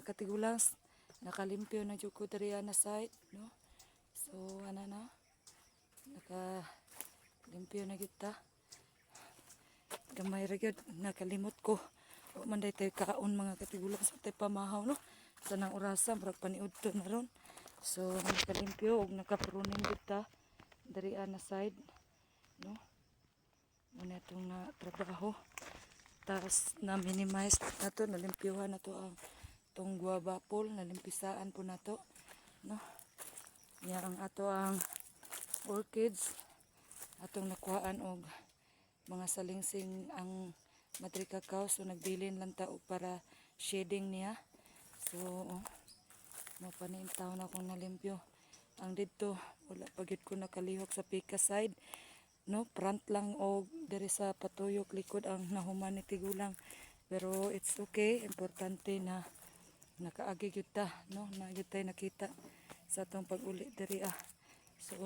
mga katigulangs, nakalimpyo na jud ko diri na side, no? So ana na, nakalimpyo na gyud ta. Gamay ra gyud, nakalimot ko. O man day tayo kaon mga katigulangs, tayo pamahaw, no? Sa nang orasa, murag paniudto na ron. So nakalimpyo og nakapruning gyud ta diri na side, no? Muna itong na trabaho. Tapos na-minimize na to, nalimpyuhan na to ang itong guava pole, nalimpisaan po na to, no? Yan ang ato ang orchids, atong nakuhaan og mga salingsing ang Madre Cacao. So nagbilin lang ta og para shading niya. So mapaniintaw na akong nalimpyo. Ang dito, wala pagid ko nakalihok sa pika side, no? Front lang og diri sa patuyok likod ang nahuman ni tigulang, pero it's okay, importante na nakaagi gyud ta, no? Na gyud tay nakita sa atong pag-uli diri So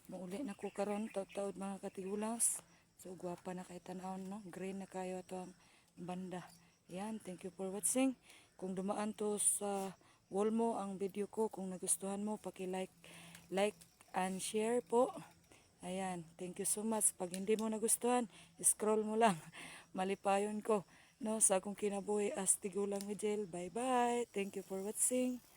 mauli na ko karon taud-taud mga katigulangs. So gwapa na kay tan-awon, no? Green na kayo ato ang banda. Yan, thank you for watching. Kung dumaan to sa wall mo ang video ko, kung nagustuhan mo, like and share po. Ayan, thank you so much. Pag hindi mo nagustuhan, scroll mo lang. Malipayon ko, no, sa akong kinabuhi as Tigulang Mijel. Bye-bye. Thank you for watching.